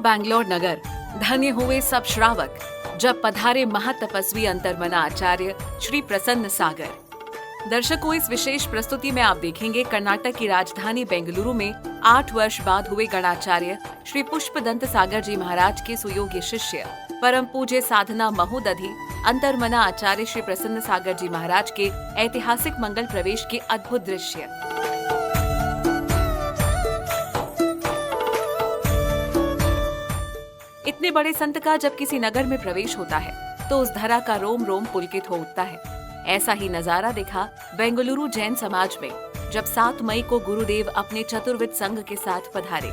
बैंगलोर नगर, धन्य हुए सब श्रावक, जब पधारे महातपस्वी अंतर्मना आचार्य श्री प्रसन्न सागर। दर्शकों, इस विशेष प्रस्तुति में आप देखेंगे कर्नाटक की राजधानी बेंगलुरु में 8 वर्ष बाद हुए गणाचार्य श्री पुष्पदंत सागर जी महाराज के सुयोग्य शिष्य परम पूज्य साधना महोदधि अंतर्मना आचार्य श्री प्रसन्न सागर जी महाराज के ऐतिहासिक मंगल प्रवेश के अद्भुत दृश्य। इतने बड़े संत का जब किसी नगर में प्रवेश होता है तो उस धरा का रोम रोम पुलकित हो उठता है। ऐसा ही नजारा दिखा बेंगलुरु जैन समाज में, जब 7 मई को गुरुदेव अपने चतुर्विद संघ के साथ पधारे।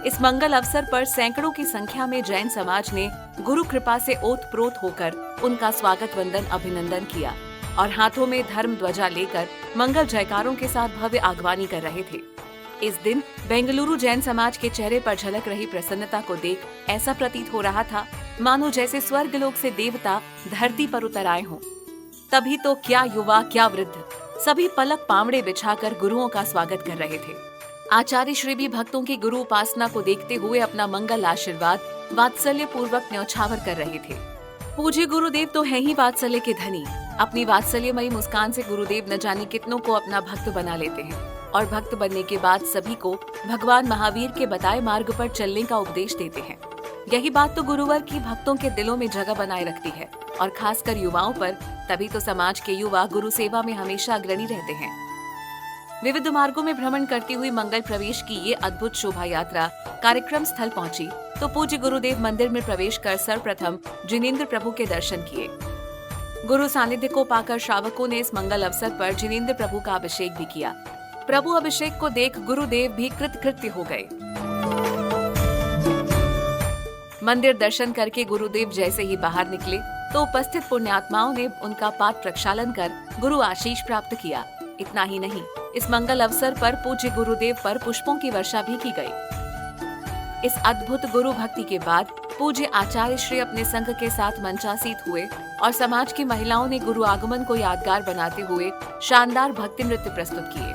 इस मंगल अवसर पर सैकड़ों की संख्या में जैन समाज ने गुरु कृपा से ओतप्रोत होकर उनका स्वागत वंदन अभिनंदन किया और हाथों में धर्म ध्वजा लेकर मंगल जयकारों के साथ भव्य आगवानी कर रहे थे। इस दिन बेंगलुरु जैन समाज के चेहरे पर झलक रही प्रसन्नता को देख ऐसा प्रतीत हो रहा था मानो जैसे स्वर्गलोक से देवता धरती पर उतर आए हों। तभी तो क्या युवा क्या वृद्ध, सभी पलक पावड़े बिछाकर गुरुओं का स्वागत कर रहे थे। आचार्य श्री भी भक्तों की गुरु उपासना को देखते हुए अपना मंगल आशीर्वाद वात्सल्य पूर्वक न्यौछावर कर रहे थे। पूज्य गुरुदेव तो है ही वात्सल्य के धनी। अपनी वात्सल्यमयी मुस्कान से गुरुदेव न जाने कितनों को अपना भक्त बना लेते हैं और भक्त बनने के बाद सभी को भगवान महावीर के बताए मार्ग पर चलने का उपदेश देते हैं। यही बात तो गुरुवर की भक्तों के दिलों में जगह बनाए रखती है और खासकर युवाओं पर। तभी तो समाज के युवा गुरु सेवा में हमेशा अग्रणी रहते हैं। विविध मार्गों में भ्रमण करती हुई मंगल प्रवेश की ये अद्भुत शोभा यात्रा कार्यक्रम स्थल पहुंची तो पूज्य गुरुदेव मंदिर में प्रवेश कर सर्वप्रथम जिनेंद्र प्रभु के दर्शन किए। गुरु सानिध्य को पाकर श्रावकों ने इस मंगल अवसर पर जिनेंद्र प्रभु का अभिषेक भी किया। प्रभु अभिषेक को देख गुरुदेव भी कृतकृत्य हो गए। मंदिर दर्शन करके गुरुदेव जैसे ही बाहर निकले तो उपस्थित पुण्यात्माओं ने उनका पाद प्रक्षालन कर गुरु आशीष प्राप्त किया। इतना ही नहीं, इस मंगल अवसर पर पूज्य गुरुदेव पर पुष्पों की वर्षा भी की गई। इस अद्भुत गुरु भक्ति के बाद पूज्य आचार्य श्री अपने संघ के साथ मंचासीत हुए और समाज की महिलाओं ने गुरु आगमन को यादगार बनाते हुए शानदार भक्ति नृत्य प्रस्तुत किए।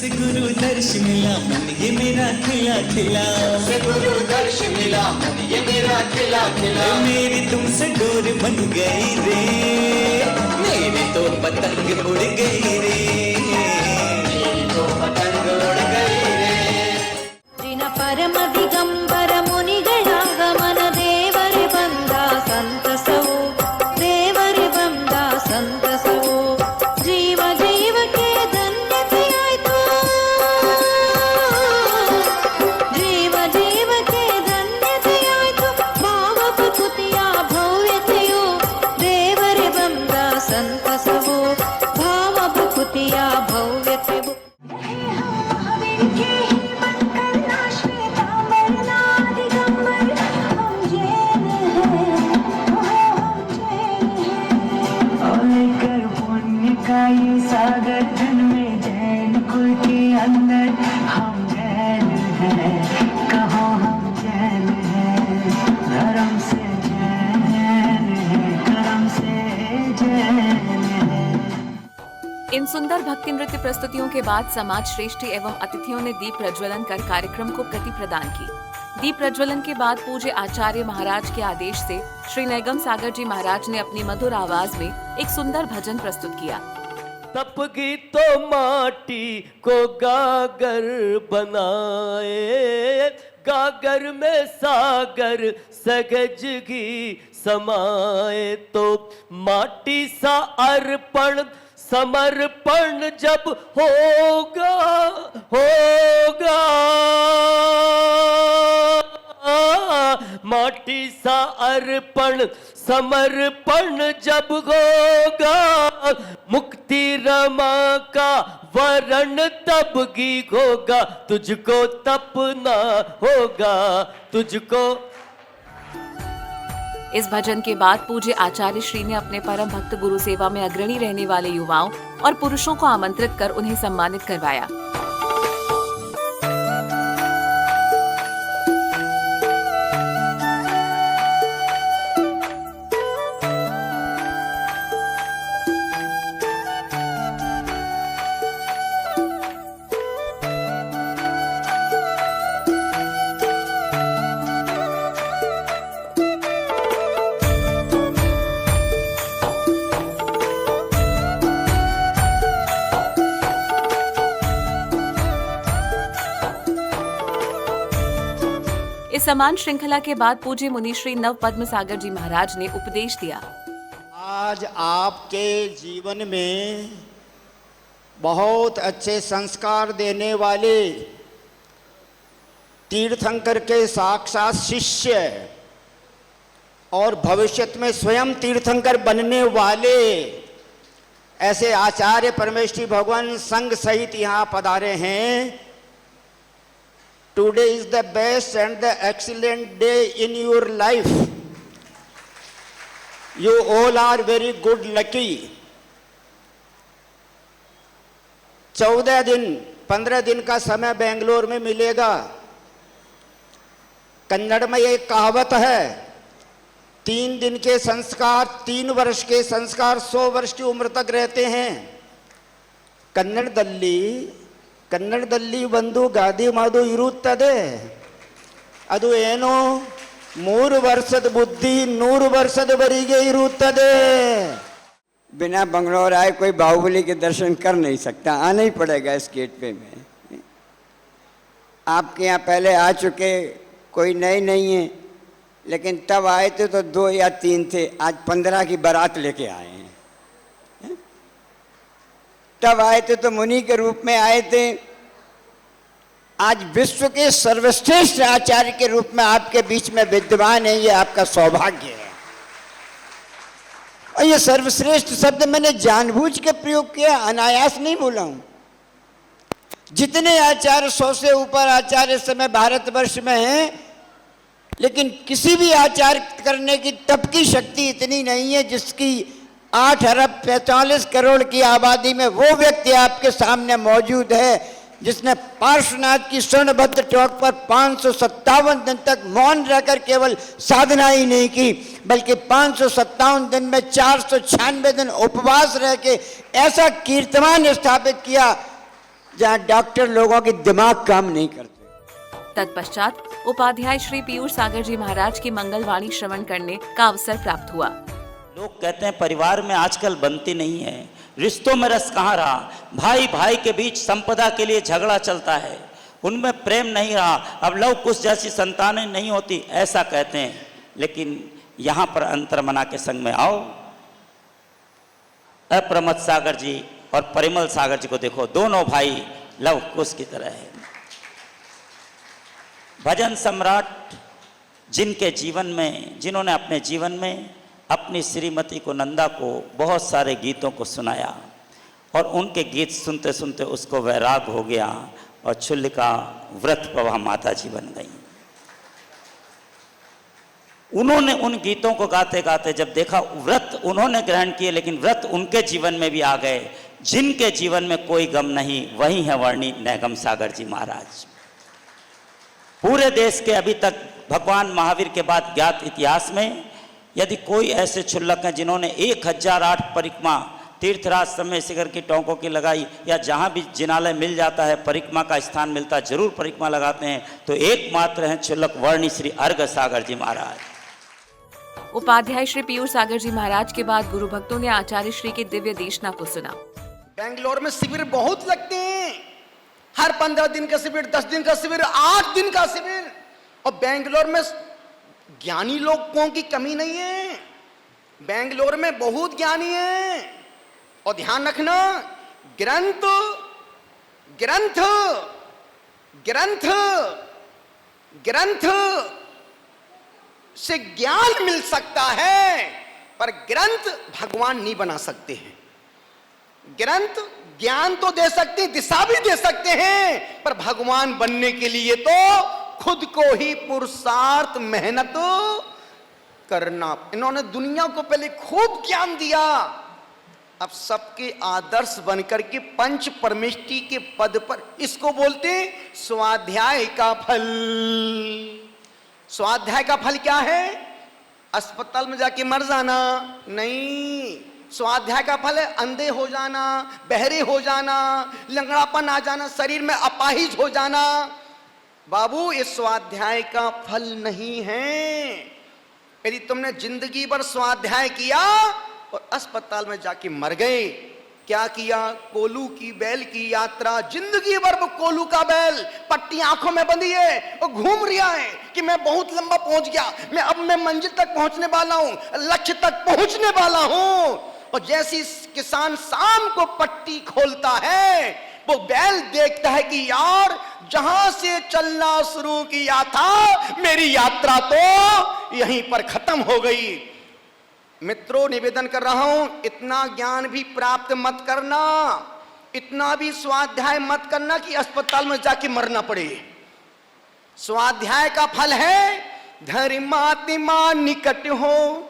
गुरु दर्श मिला मन ये मेरा खिला खिला, से गुरु दर्श मिला मन ये मेरा खिला खिला। मेरी तुमसे डोर बन गई रे, मेरी तो पतंग उड़ गई रे, मेरी तो पतंग उड़ गई रे। जिन परम दिगंबर मुनिगणागमन देवर बंदा संतसवो, देवर बंदा संतसवो। जीव जीव के धन्य थियाय तो, जीव जीव के धन्य थियाय तो। भाव भकुतिया भव्य थियो, देवर बंदा संतसवो। भाव भकुतिया भव्य थियो। ये सागर धन में जैन कुल के अंदर हम जैन हैं, कहो हम जैन हैं। धर्म से जैन हैं, कर्म से जैन हैं। इन सुंदर भक्ति नृत्य प्रस्तुतियों के बाद समाज श्रेष्ठी एवं अतिथियों ने दीप प्रज्वलन कर कार्यक्रम को गति प्रदान की। दीप प्रज्वलन के बाद पूज्य आचार्य महाराज के आदेश से श्री नैगम सागर जी महाराज ने अपनी मधुर आवाज में एक सुंदर भजन प्रस्तुत किया। तपगी तो माटी को गागर बनाए, गागर में सागर सगजगी समाए। तो माटी सा अर्पण समर्पण जब होगा होगा, माटी सा अर्पण समर्पण जब होगा, मुक्ति रमा का वरण तब की होगा। तुझको तपना होगा, तुझको। इस भजन के बाद पूज्य आचार्य श्री ने अपने परम भक्त गुरु सेवा में अग्रणी रहने वाले युवाओं और पुरुषों को आमंत्रित कर उन्हें सम्मानित करवाया। सम्मान श्रृंखला के बाद पूज्य मुनि श्री नव पद्म सागर जी महाराज ने उपदेश दिया। आज आपके जीवन में बहुत अच्छे संस्कार देने वाले तीर्थंकर के साक्षात शिष्य और भविष्य में स्वयं तीर्थंकर बनने वाले ऐसे आचार्य परमेश्वरी भगवान संघ सहित यहाँ पधारे हैं। Today is the best and the excellent day in your life. You all are very good lucky. 14 दिन 15 दिन का समय बेंगलोर में मिलेगा। कन्नड़ में एक कहावत है, 3 दिन के संस्कार 3 वर्ष के संस्कार 100 वर्ष की उम्र तक रहते हैं। ಕನ್ನಡದಲ್ಲಿ ಒಂದು ಗಾದೆ ಮಾತು ಇರುತ್ತದೆ, ಅದು ಏನು 3 ವರ್ಷದ ಬುದ್ಧಿ 100 ವರ್ಷದವರೆಗೆ ಇರುತ್ತದೆ। बिना बंगलौर आए कोई बाहुबली के दर्शन कर नहीं सकता, आना ही पड़ेगा इस गेट पे में। आपके यहाँ पहले आ चुके, कोई नए नहीं है, लेकिन तब आए थे तो 2 या 3 थे, आज 15 की बारात लेके आए हैं। तब आए थे तो मुनि के रूप में आए थे, आज विश्व के सर्वश्रेष्ठ आचार्य के रूप में आपके बीच में विद्यमान है। ये आपका सौभाग्य है। और ये सर्वश्रेष्ठ शब्द मैंने जानबूझ के प्रयोग किया, अनायास नहीं बोला हूं। जितने आचार्य 100 से ऊपर आचार्य इस समय भारतवर्ष में हैं, लेकिन किसी भी आचार्य करने की तप की शक्ति इतनी नहीं है जिसकी 8 अरब 45 करोड़ की आबादी में वो व्यक्ति आपके सामने मौजूद है जिसने पार्श्वनाथ की स्वर्णभद्र चौक पर 557 दिन तक मौन रहकर केवल साधना ही नहीं की, बल्कि 557 दिन में 496 दिन उपवास रह के ऐसा कीर्तमान स्थापित किया जहां डॉक्टर लोगों के दिमाग काम नहीं करते। तत्पश्चात उपाध्याय श्री पीयूष सागर जी महाराज की मंगलवाणी श्रवण करने का अवसर प्राप्त हुआ। लोग कहते हैं परिवार में आजकल बनती नहीं है, रिश्तों में रस कहाँ रहा, भाई भाई के बीच संपदा के लिए झगड़ा चलता है, उनमें प्रेम नहीं रहा, अब लव कुश जैसी संतानें नहीं होती, ऐसा कहते हैं। लेकिन यहाँ पर अंतर्मना के संग में आओ, अप्रमथ सागर जी और परिमल सागर जी को देखो, दोनों भाई लव कुश की तरह है। भजन सम्राट जिनके जीवन में, जिन्होंने अपने जीवन में अपनी श्रीमती को नंदा को बहुत सारे गीतों को सुनाया और उनके गीत सुनते सुनते उसको वैराग हो गया और छुल्लिका व्रत प्रभा माता जी बन गई। उन्होंने उन गीतों को गाते गाते जब देखा व्रत उन्होंने ग्रहण किए, लेकिन व्रत उनके जीवन में भी आ गए। जिनके जीवन में कोई गम नहीं, वही है वर्णी नैगम सागर जी महाराज। पूरे देश के अभी तक भगवान महावीर के बाद ज्ञात इतिहास में यदि कोई ऐसे क्षुल्लक हैं जिन्होंने 1008 परिक्रमा तीर्थराज समय शिखर की टोंकों की लगाई, या जहाँ भी जिनालय मिल जाता है परिक्रमा का स्थान मिलता है जरूर परिक्रमा लगाते हैं, तो एकमात्र हैं क्षुल्लक वर्णी श्री अर्घ सागर जी महाराज। उपाध्याय श्री पीयूष सागर जी महाराज के बाद गुरु भक्तों ने आचार्य श्री की दिव्य देशना को सुना। बेंगलोर में शिविर बहुत लगते हैं, हर 15 दिन का शिविर, 10 दिन का शिविर, 8 दिन का शिविर। और बेंगलोर में ज्ञानी लोगों की कमी नहीं है, बेंगलोर में बहुत ज्ञानी है। और ध्यान रखना, ग्रंथ ग्रंथ ग्रंथ ग्रंथ से ज्ञान मिल सकता है, पर ग्रंथ भगवान नहीं बना सकते हैं। ग्रंथ ज्ञान तो दे सकते हैं, दिशा भी दे सकते हैं, पर भगवान बनने के लिए तो खुद को ही पुरुषार्थ मेहनत करना। इन्होंने दुनिया को पहले खूब ज्ञान दिया, अब सबके आदर्श बनकर के पंच परमेष्टि के पद पर, इसको बोलते हैं स्वाध्याय का फल। स्वाध्याय का फल क्या है? अस्पताल में जाके मर जाना नहीं। स्वाध्याय का फल है अंधे हो जाना, बहरे हो जाना, लंगड़ापन आ जाना, शरीर में अपाहिज हो जाना। बाबू, ये स्वाध्याय का फल नहीं है। यदि तुमने जिंदगी भर स्वाध्याय किया और अस्पताल में जाके मर गए, क्या किया? कोलू की बैल की यात्रा, जिंदगी भर वो कोलू का बैल पट्टी आंखों में बंधी है, वो घूम रहा है कि मैं बहुत लंबा पहुंच गया, मैं मंजिल तक पहुंचने वाला हूं, लक्ष्य तक पहुंचने वाला हूं। और जैसी किसान शाम को पट्टी खोलता है, वो बैल देखता है कि यार जहां से चलना शुरू किया था, मेरी यात्रा तो यहीं पर खत्म हो गई। मित्रों, निवेदन कर रहा हूं, इतना ज्ञान भी प्राप्त मत करना, इतना भी स्वाध्याय मत करना कि अस्पताल में जाके मरना पड़े। स्वाध्याय का फल है धर्मात्मा निकट हो,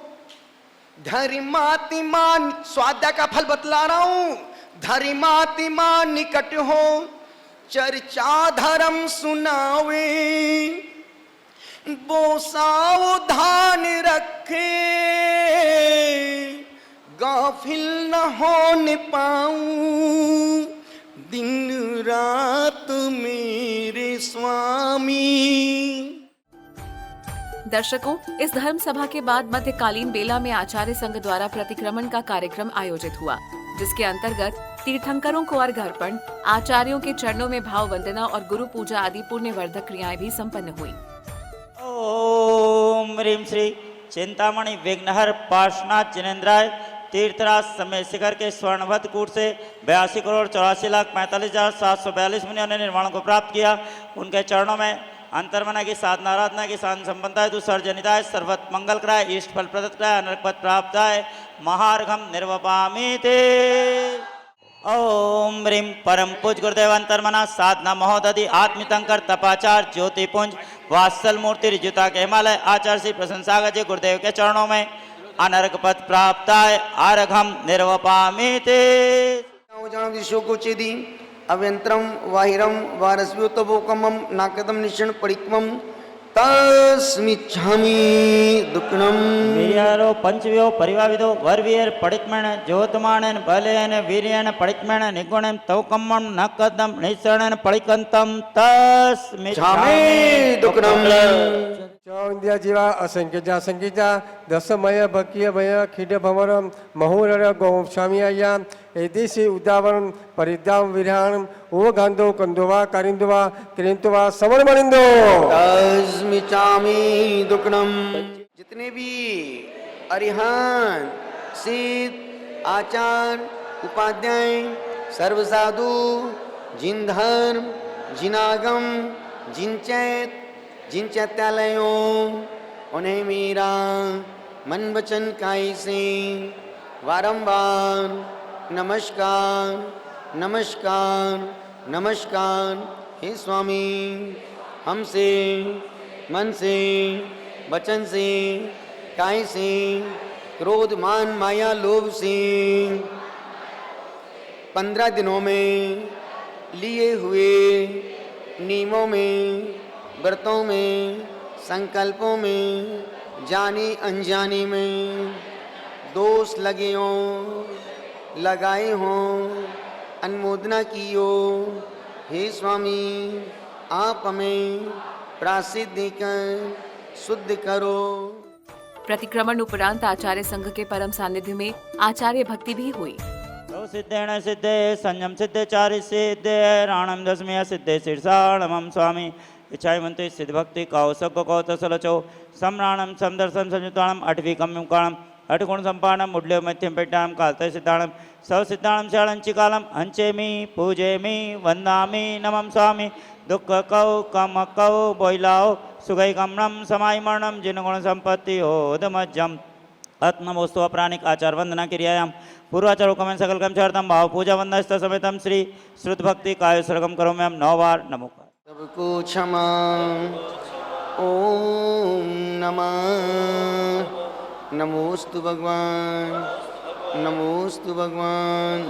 धर्मात्मा, स्वाध्याय का फल बतला रहा हूं, धर्मात्मा निकट हो, चर्चा धर्म सुनावे, वो सावधान रखे, गाफिल न होने पाऊं दिन रात मेरे स्वामी। दर्शकों, इस धर्म सभा के बाद मध्यकालीन बेला में आचार्य संघ द्वारा प्रतिक्रमण का कार्यक्रम आयोजित हुआ, जिसके अंतर्गत तीर्थंकरों को अर्घ अर्पण, आचार्यों के चरणों में भाव वंदना और गुरु पूजा आदि पुण्यवर्धक क्रियाएं भी संपन्न हुई। ओम ह्रीं श्री चिंतामणि विघ्नहर पार्श्वनाथ जिनेन्द्राय तीर्थराज समय शिखर के स्वर्णवत कूट से 82,84,45,742 मुनियों ने निर्वाण को प्राप्त किया। उनके चरणों में अंतर्मना की साधना आराधना की साधन संपन्नताय दुसर्जनिताय सर्वत मंगल कराय इष्ट फल प्रदत्त कराय अनर्क पद प्राप्ताय महार्घम निर्वपामि ते। ओम ह्रीं परम पूज गुरुदेव अंतर्मना साधना महोदधि आत्मितंकर तपाचार ज्योतिपुंज वात्सल मूर्ति रिजुता के हिमालय आचार्य श्री प्रशंसागत जी गुरुदेव के चरणों में अनर्क पद प्राप्ताय अर्घम निर्वपामि ते। दिशोकोचेदी अव्यंतरम वाहिरम वारस्योतवोकमम नाकदम निषण परिक्रमम तस्मिच्छामि दुक्कड़म। वीर्यारो पंचव्यो परिवाविदो वर्वीर पडिक्मण ज्योतमाणन बलेन वीर्यन पडिक्मण निगुणं तवकम्मं नकदम निश्रणन पडिकंतम तस्मिच्छामि दुक्कड़म। चौंद्या जीवा असंख्य जा संगीता दसमय भक्य भय खीड भवरम महुरर गोस्वामीया एदेशी उदावरम परिदाम विरहाणम ओ गांधो कंदोवा कारिंदोवा क्रेंतोवा समरमणिंदो तस्मिच्छामि दुक्कड़म। जितने भी अरिहंत सिद्ध आचार्य उपाध्याय सर्व साधु जिन धर्म जिनागम जिन चैत जिन चैत्यालयों उन्हें मेरा मन वचन काई से बारंबार नमस्कार नमस्कार नमस्कार। हे स्वामी, हमसे मन से वचन से काई से क्रोध मान माया लोभ से 15 दिनों में लिए हुए नियमों में व्रतों में संकल्पों में जानी अनजानी में दोष लगे हों लगाए हों अनुमोदना की हो। हे स्वामी, आप हमें प्रायश्चित देकर शुद्ध करो। प्रतिक्रमण उपरांत आचार्य संघ के परम सानिध्य में आचार्य भक्ति भी हुई। सिद्धेन सिद्धे संयम सिद्धे चारि सिद्धे राणम दशमी सिद्धे शीर्षाणम स्वामी इच्छाई मंत्री सिद्ध भक्ति कौसक कौतसलचो सम्राणम समदर्शन संयुताणम अठवी कम्यम काणम अठगुण संपाणम मुड्ल्यो मध्यम पेटाणम कालते सिद्धाणम सव सिद्धाणम शाणंचि कालम हंचेमि पूजेमि वंदामि नमम स्वामी दुख कौ कम कौ बोइलाओ सुगई कमणम समाई मरणम जिन गुण संपत्ति ओदमज्जम आत्मवस्तु अपराणिक आचार वंदना क्रियायाम पूर्वाचार हुकम सकल कर्मचार्थम भाव पूजा वंदस्त समेतम श्री श्रुत भक्ति काय सर्गम करो मैं 9 बार नमो। सबको क्षमा। ओम नमः नमोस्तु भगवान नमोस्तु भगवान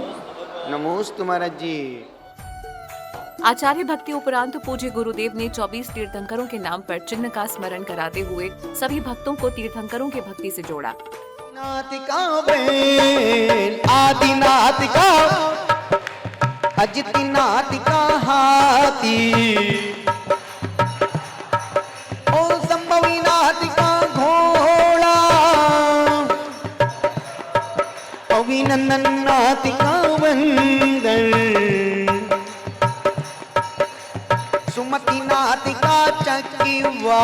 नमोस्तु महाराज जी। आचार्य भक्ति उपरांत पूज्य गुरुदेव ने 24 तीर्थंकरों के नाम पर चिन्ह का स्मरण कराते हुए सभी भक्तों को तीर्थंकरों के भक्ति से जोड़ा। नातिका बेन आदिनातिका अजिति नातिका हाथी ओ संभवी नातिका घोड़ा ओ अभिनंदन नातिका वंदन सुमति नातिका चक्कीवा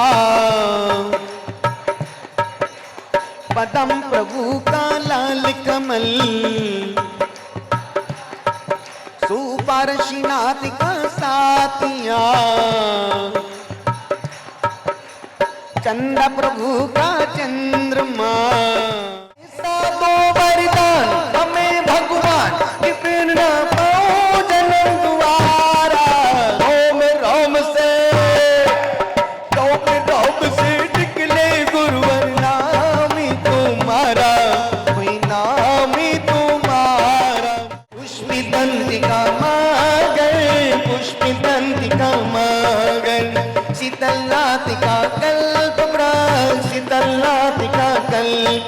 पदम प्रभु का लाल कमल सुपारशी नातिका सातिया चंद्र प्रभु का चंद्रमा सातों वरदान हमें भगवान की प्रेरणा पाओ जन्म द्वारा रोम से टॉप से निकले गुरुवर नाम ही तुम्हारा कोई नाम ही तुम्हारा पुष्पितंतिका मागर पुष्पितंतिका मागर शीतलातिका शीतलातिका कल्प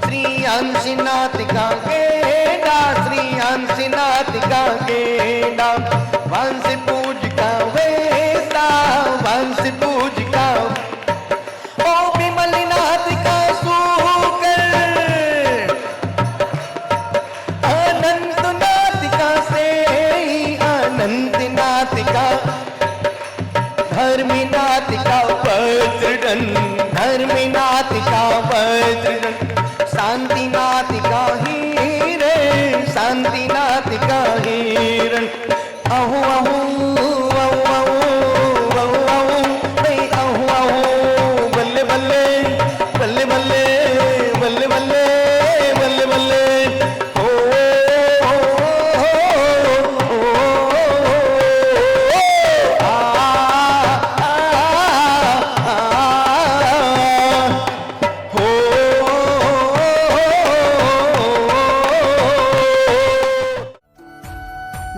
श्री अंशिनातिका गेडा श्री अंशिनातिका गेडा वंश पूजिका वेसा वंश पूजिका ओ विमलिनातिका सुकर अनंत नातिका से अनंत नातिका धर्मी नातिका वज्रदन धर्मी नातिका वज्रदन शांति नातिका हीरे शांति नातिका हीरन अहु अहु अहु अहु अहु अहु अहु अहु बल्ले बल्ले बल्ले बल्ले बल्ले बल्ले बल्ले बल्ले ओ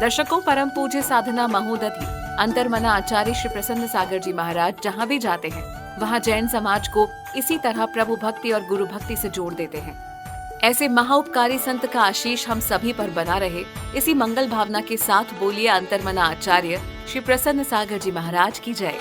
दर्शकों, परम पूज्य साधना महोदधि अंतर्मना आचार्य श्री प्रसन्न सागर जी महाराज जहाँ भी जाते हैं वहाँ जैन समाज को इसी तरह प्रभु भक्ति और गुरु भक्ति से जोड़ देते हैं। ऐसे महाउपकारी संत का आशीष हम सभी पर बना रहे, इसी मंगल भावना के साथ बोलिए अंतर्मना आचार्य श्री प्रसन्न सागर जी महाराज की जय।